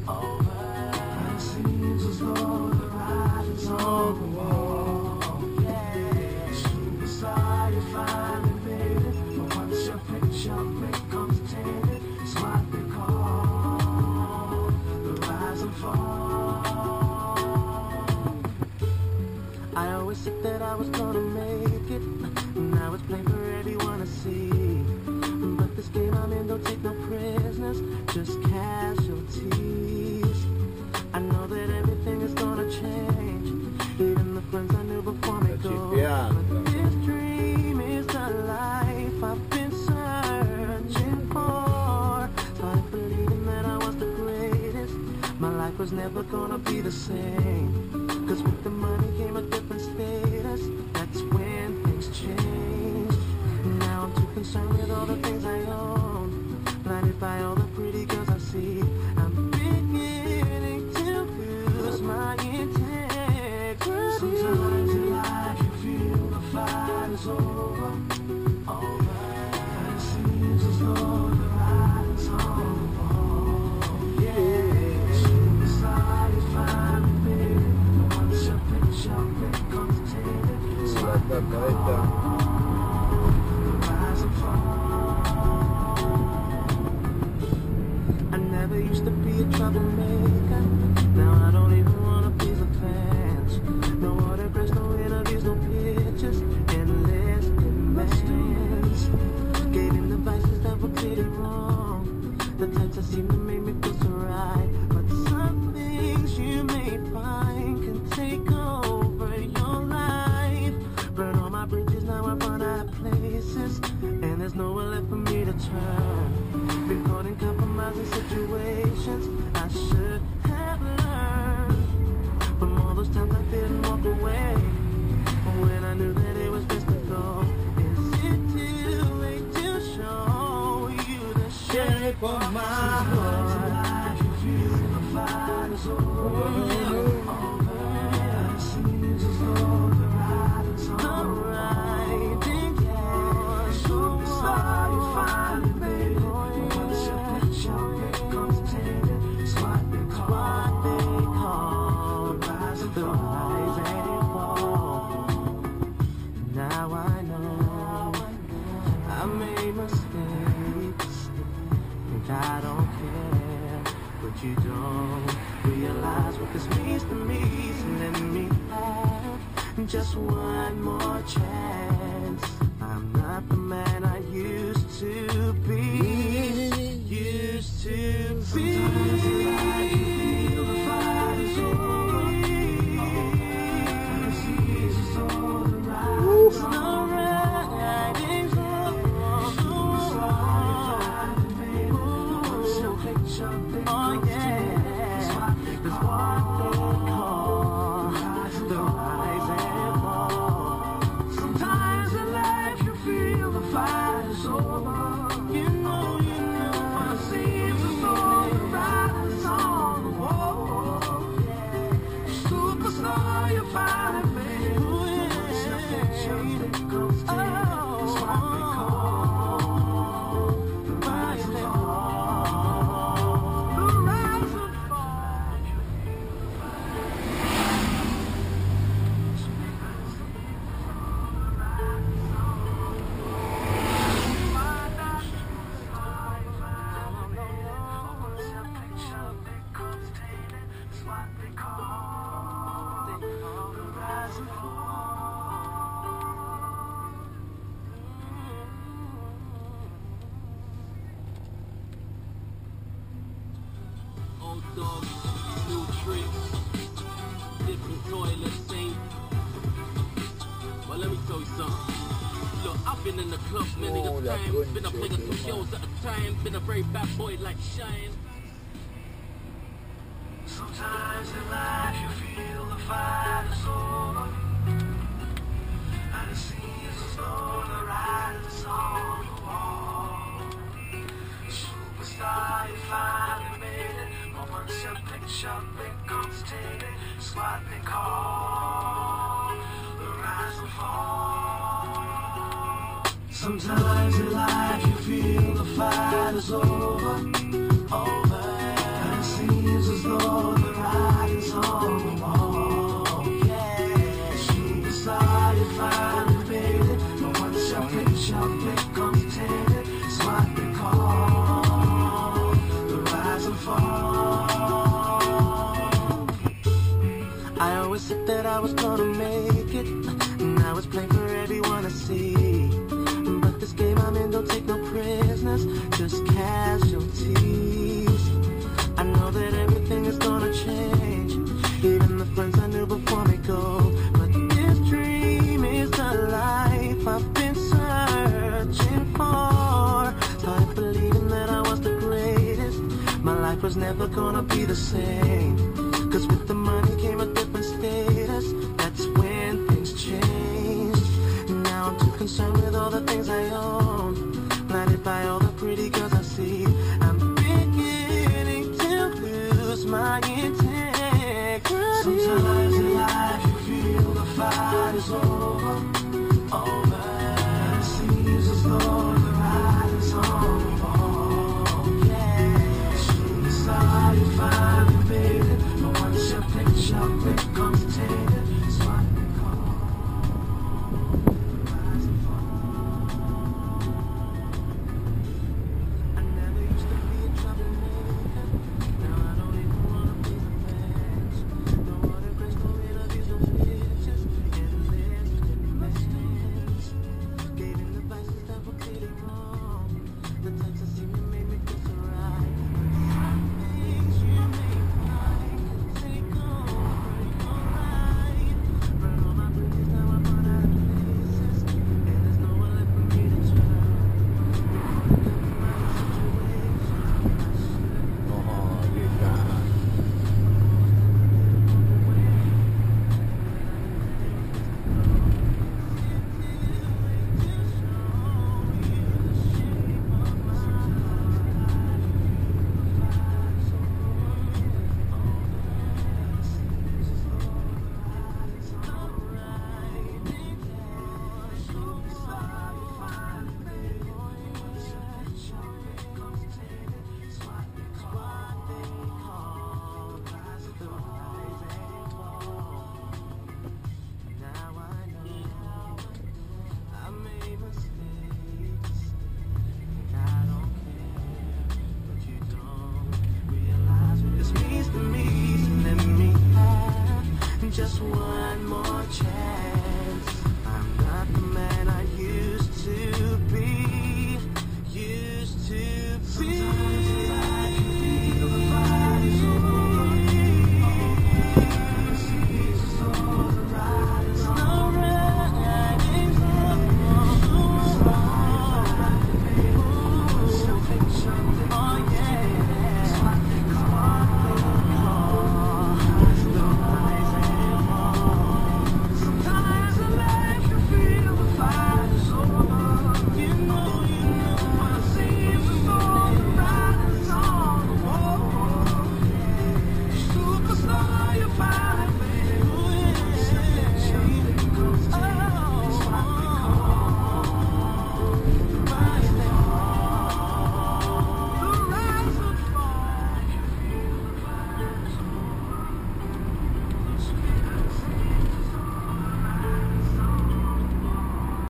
over. And it seems as though the ride is over. Yeah, superstar, you finally made it. But once your picture becomes tainted, it's what they call the rise and fall. I always said that I was gonna make it. Now it's plain for everyone to see. But this game I'm in don't take no prisoners, just casualties. I know that everything is gonna change, even the friends I knew before me go. But this dream is the life I've been searching for. Started believing that I was the greatest. My life was never gonna be the same. Cause with the money came a different status. That's when things changed. Now I'm too concerned with all the things I own, blinded by all the pretty girls I see. I'm beginning to lose my integrity. Sometimes in life you feel the fight is over, over. And it seems as though the ride is over. Yeah, superstar, you finally made it. But once your picture becomes tainted, it's like the rise and fall. I never used to be a troublemaker. Now I don't even wanna please the fans. No autographs, no interviews, no pictures, endless demands. Gave him the vices that were clearly wrong, the types that seem to make me feel so right. But some things you may find can take over your life. Burn all my bridges, now I've run out of places, and there's nowhere left for me to turn. Been caught in compromising situations I should have learned from all those times I didn't walk away when I knew that it was best to go. Is it too late to show you the shape of my heart? You feel the fight is over. It seems as though the ride is over. Superstar, you finally made it. Once your picture becomes tainted, it's what they call the rise and fall. Now I know I made mistakes, and I don't care, but you don't realize what this means to me. So let me have just one more chance. I'm not the man I used to be. Used to be. Sometimes in life you feel the fight is over. And it seems as though the ride is over. Superstar, you finally made it. Once your picture becomes tainted, it's what they call the rise and fall. Sometimes in life you feel the fight is over. You know, but it seems as though the ride is on the wall. Superstar, you finally made it. Once your picture becomes tainted, it's what they call the rise and fall. The rise and fall. Old dogs, new tricks, different toilet scene. Well, let me tell you something. Look, I've been in the club many a time, been a player 2 shows at a time, been a very bad boy like Shine. Sometimes in life you feel the fight is over, and it seems as though the ride is on the wall. Superstar, you finally made it. But once your picture becomes tainted, it's what they call the rise and fall. Sometimes in life you feel the fight is over, over. And it said that I was gonna make it. Now it's plain for everyone to see. But this game I'm in don't take no prisoners, just casualties. I know that everything is gonna change, even the friends I knew before me go. But this dream is the life I've been searching for. Started believing that I was the greatest. My life was never gonna be the same, 'cause with the money came a different status. That's when things changed. Now I'm too concerned with all the things I own, blinded by all the pretty girls I see. I'm beginning to lose my integrity. Sometimes in life you feel the fight is over. It seems as though the ride is on. Inside you finally made it, but once your picture becomes tainted, it's what they call rise and fall. I never used to be a troublemaker. Now I don't even wanna be the best. No one embrace, no interviews, no pictures. Endless investments. Gave in the vices that were clearly wrong. The types that seem to make me feel so right. Just one more chance.